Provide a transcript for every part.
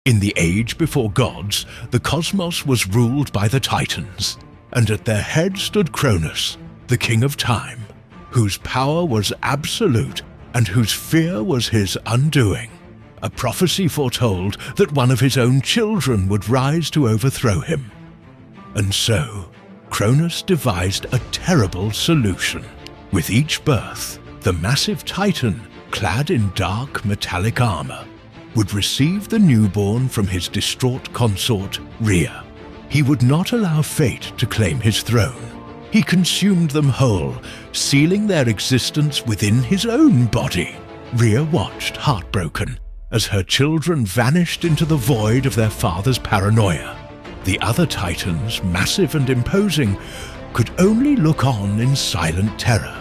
In the age before gods, the cosmos was ruled by the Titans, and at their head stood Cronus, the king of time, whose power was absolute and whose fear was his undoing. A prophecy foretold that one of his own children would rise to overthrow him. And so, Cronus devised a terrible solution. With each birth, the massive Titan, clad in dark metallic armor, would receive the newborn from his distraught consort, Rhea. He would not allow fate to claim his throne. He consumed them whole, sealing their existence within his own body. Rhea watched, heartbroken, as her children vanished into the void of their father's paranoia. The other Titans, massive and imposing, could only look on in silent terror,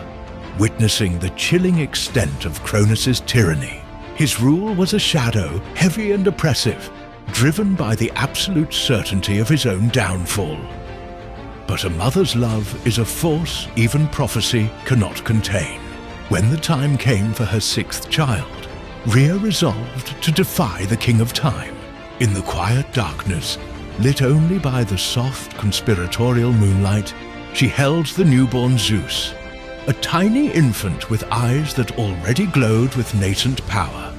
witnessing the chilling extent of Cronus's tyranny. His rule was a shadow, heavy and oppressive, driven by the absolute certainty of his own downfall. But a mother's love is a force even prophecy cannot contain. When the time came for her sixth child, Rhea resolved to defy the King of Time. In the quiet darkness, lit only by the soft conspiratorial moonlight, she held the newborn Zeus, a tiny infant with eyes that already glowed with nascent power.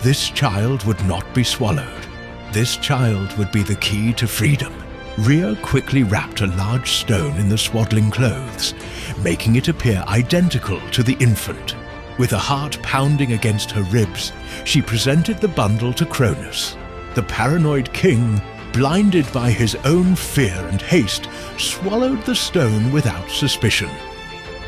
This child would not be swallowed. This child would be the key to freedom. Rhea quickly wrapped a large stone in the swaddling clothes, making it appear identical to the infant. With a heart pounding against her ribs, she presented the bundle to Cronus. The paranoid king, blinded by his own fear and haste, swallowed the stone without suspicion,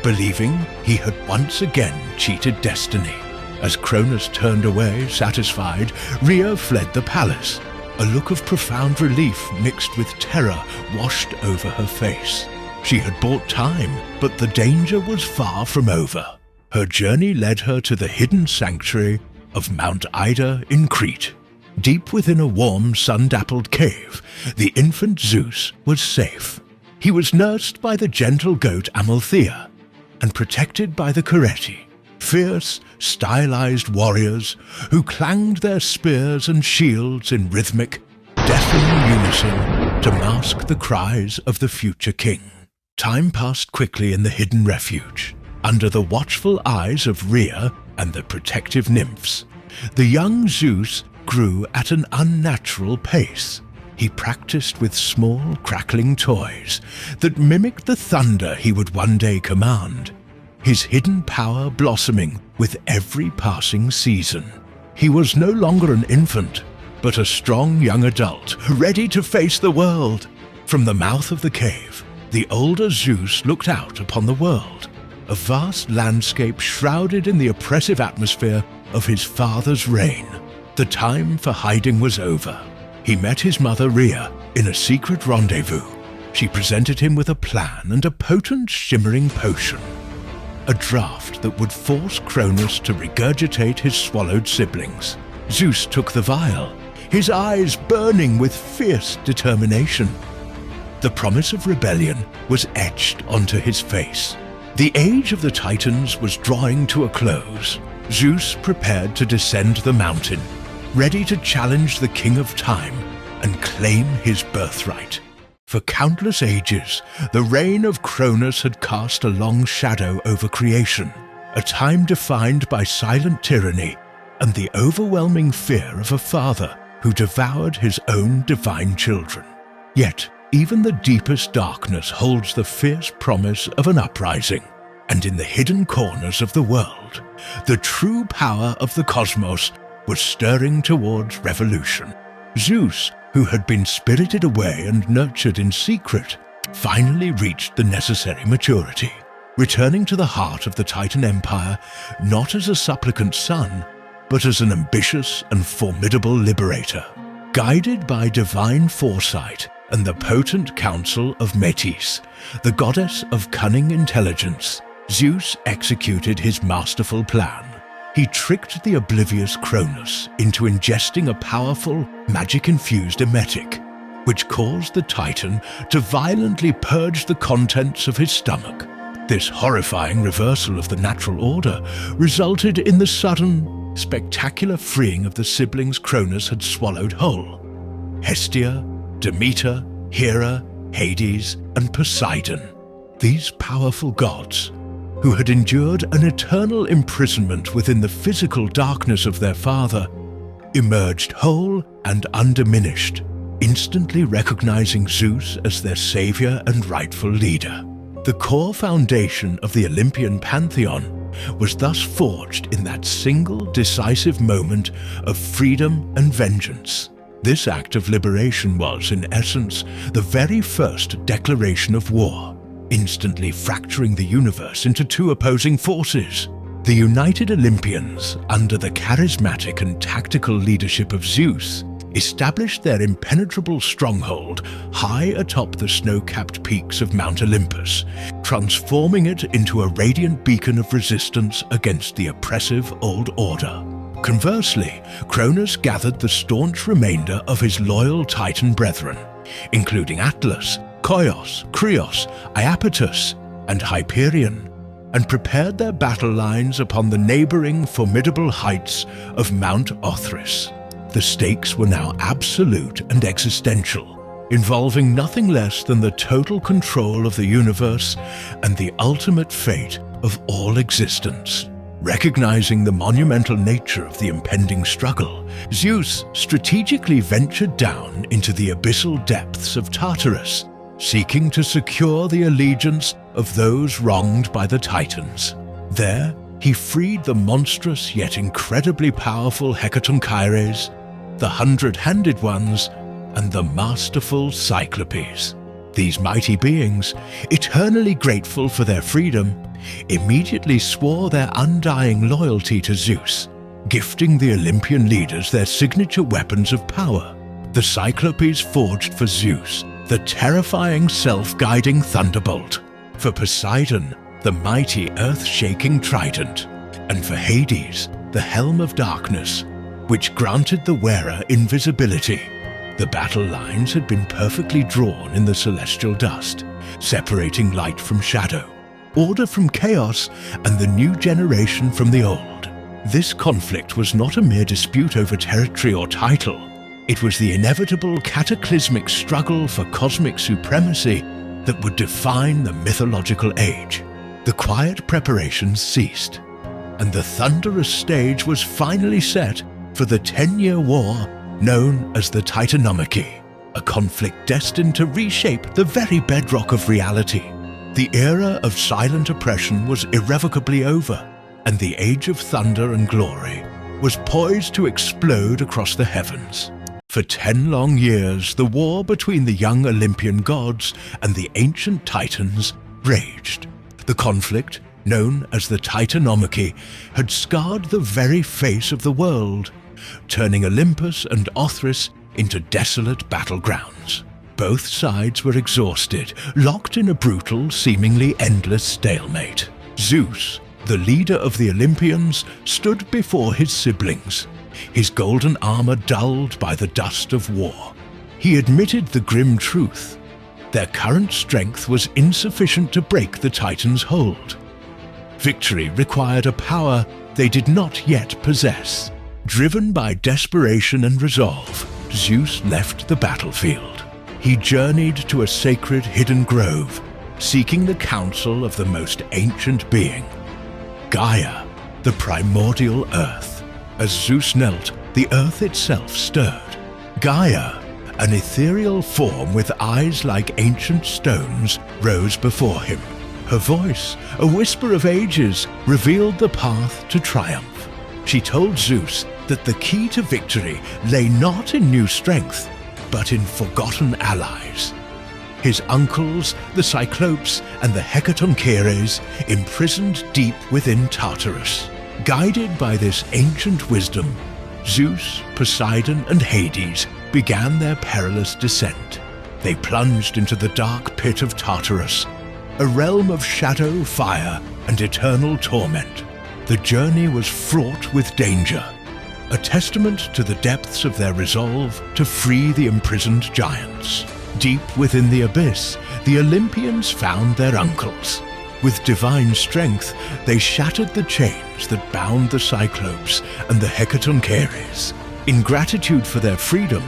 believing he had once again cheated destiny. As Cronus turned away, satisfied, Rhea fled the palace. A look of profound relief mixed with terror washed over her face. She had bought time, but the danger was far from over. Her journey led her to the hidden sanctuary of Mount Ida in Crete. Deep within a warm, sun-dappled cave, the infant Zeus was safe. He was nursed by the gentle goat Amalthea and protected by the Careti, fierce, stylized warriors who clanged their spears and shields in rhythmic, deafening unison to mask the cries of the future king. Time passed quickly in the hidden refuge. Under the watchful eyes of Rhea and the protective nymphs, the young Zeus grew at an unnatural pace. He practiced with small, crackling toys that mimicked the thunder he would one day command, his hidden power blossoming with every passing season. He was no longer an infant, but a strong young adult, ready to face the world. From the mouth of the cave, the older Zeus looked out upon the world, a vast landscape shrouded in the oppressive atmosphere of his father's reign. The time for hiding was over. He met his mother Rhea in a secret rendezvous. She presented him with a plan and a potent, shimmering potion, a draught that would force Cronus to regurgitate his swallowed siblings. Zeus took the vial, his eyes burning with fierce determination. The promise of rebellion was etched onto his face. The age of the Titans was drawing to a close. Zeus prepared to descend the mountain, ready to challenge the King of Time and claim his birthright. For countless ages, the reign of Cronus had cast a long shadow over creation, a time defined by silent tyranny and the overwhelming fear of a father who devoured his own divine children. Yet, even the deepest darkness holds the fierce promise of an uprising, and in the hidden corners of the world, the true power of the cosmos was stirring towards revolution. Zeus, who had been spirited away and nurtured in secret, finally reached the necessary maturity, returning to the heart of the Titan Empire not as a supplicant son, but as an ambitious and formidable liberator. Guided by divine foresight and the potent counsel of Metis, the goddess of cunning intelligence, Zeus executed his masterful plan. He tricked the oblivious Cronus into ingesting a powerful, magic-infused emetic, which caused the Titan to violently purge the contents of his stomach. This horrifying reversal of the natural order resulted in the sudden, spectacular freeing of the siblings Cronus had swallowed whole: Hestia, Demeter, Hera, Hades, and Poseidon. These powerful gods, who had endured an eternal imprisonment within the physical darkness of their father, emerged whole and undiminished, instantly recognizing Zeus as their savior and rightful leader. The core foundation of the Olympian pantheon was thus forged in that single decisive moment of freedom and vengeance. This act of liberation was, in essence, the very first declaration of war, instantly fracturing the universe into two opposing forces. The united Olympians, under the charismatic and tactical leadership of Zeus, established their impenetrable stronghold high atop the snow-capped peaks of Mount Olympus, transforming it into a radiant beacon of resistance against the oppressive old order. Conversely, Cronus gathered the staunch remainder of his loyal Titan brethren, including Atlas, Koios, Krios, Iapetus, and Hyperion, and prepared their battle lines upon the neighboring formidable heights of Mount Othrys. The stakes were now absolute and existential, involving nothing less than the total control of the universe and the ultimate fate of all existence. Recognizing the monumental nature of the impending struggle, Zeus strategically ventured down into the abyssal depths of Tartarus, seeking to secure the allegiance of those wronged by the Titans. There, he freed the monstrous yet incredibly powerful Hecatoncheires, the Hundred-Handed Ones, and the masterful Cyclopes. These mighty beings, eternally grateful for their freedom, immediately swore their undying loyalty to Zeus, gifting the Olympian leaders their signature weapons of power. The Cyclopes forged for Zeus the terrifying self-guiding thunderbolt, for Poseidon the mighty earth-shaking trident, and for Hades the helm of darkness, which granted the wearer invisibility. The battle lines had been perfectly drawn in the celestial dust, separating light from shadow, order from chaos, and the new generation from the old. This conflict was not a mere dispute over territory or title. It was the inevitable cataclysmic struggle for cosmic supremacy that would define the mythological age. The quiet preparations ceased, and the thunderous stage was finally set for the 10-year war known as the Titanomachy, a conflict destined to reshape the very bedrock of reality. The era of silent oppression was irrevocably over, and the age of thunder and glory was poised to explode across the heavens. For 10 long years, the war between the young Olympian gods and the ancient Titans raged. The conflict, known as the Titanomachy, had scarred the very face of the world, turning Olympus and Othrys into desolate battlegrounds. Both sides were exhausted, locked in a brutal, seemingly endless stalemate. Zeus, the leader of the Olympians, stood before his siblings, his golden armor dulled by the dust of war. He admitted the grim truth: their current strength was insufficient to break the Titans' hold. Victory required a power they did not yet possess. Driven by desperation and resolve, Zeus left the battlefield. He journeyed to a sacred hidden grove, seeking the counsel of the most ancient being, Gaia, the primordial earth. As Zeus knelt, the earth itself stirred. Gaia, an ethereal form with eyes like ancient stones, rose before him. Her voice, a whisper of ages, revealed the path to triumph. She told Zeus that the key to victory lay not in new strength, but in forgotten allies. His uncles, the Cyclopes, and the Hecatoncheires, imprisoned deep within Tartarus. Guided by this ancient wisdom, Zeus, Poseidon, and Hades began their perilous descent. They plunged into the dark pit of Tartarus, a realm of shadow, fire, and eternal torment. The journey was fraught with danger, a testament to the depths of their resolve to free the imprisoned giants. Deep within the abyss, the Olympians found their uncles. With divine strength, they shattered the chains that bound the Cyclopes and the Hecatoncheires. In gratitude for their freedom,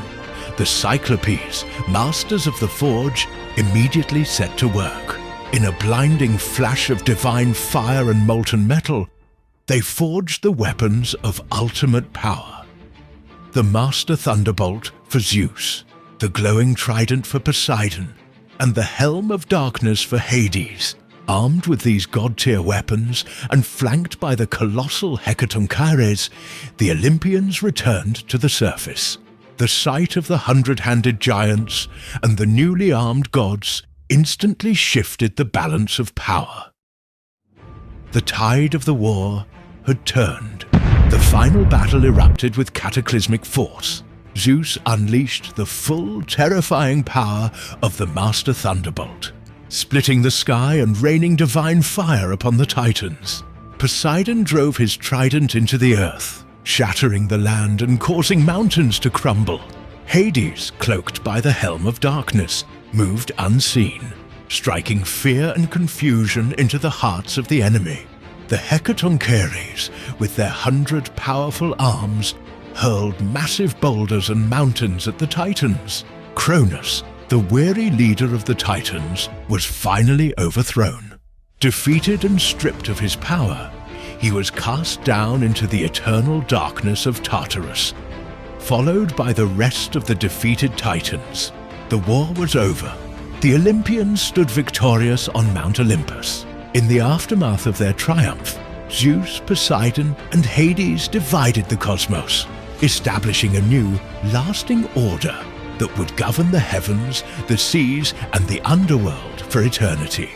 the Cyclopes, masters of the forge, immediately set to work. In a blinding flash of divine fire and molten metal, they forged the weapons of ultimate power. The Master Thunderbolt for Zeus, the glowing trident for Poseidon, and the Helm of Darkness for Hades. Armed with these god-tier weapons and flanked by the colossal Hecatoncheires, the Olympians returned to the surface. The sight of the 100-handed giants and the newly armed gods instantly shifted the balance of power. The tide of the war had turned. The final battle erupted with cataclysmic force. Zeus unleashed the full, terrifying power of the Master Thunderbolt, splitting the sky and raining divine fire upon the Titans. Poseidon drove his trident into the earth, shattering the land and causing mountains to crumble. Hades, cloaked by the Helm of Darkness, moved unseen, striking fear and confusion into the hearts of the enemy. The Hecatoncheires, with their 100 powerful arms, hurled massive boulders and mountains at the Titans. Cronus, the weary leader of the Titans, was finally overthrown. Defeated and stripped of his power, he was cast down into the eternal darkness of Tartarus, followed by the rest of the defeated Titans. The war was over. The Olympians stood victorious on Mount Olympus. In the aftermath of their triumph, Zeus, Poseidon, and Hades divided the cosmos, establishing a new, lasting order that would govern the heavens, the seas, and the underworld for eternity.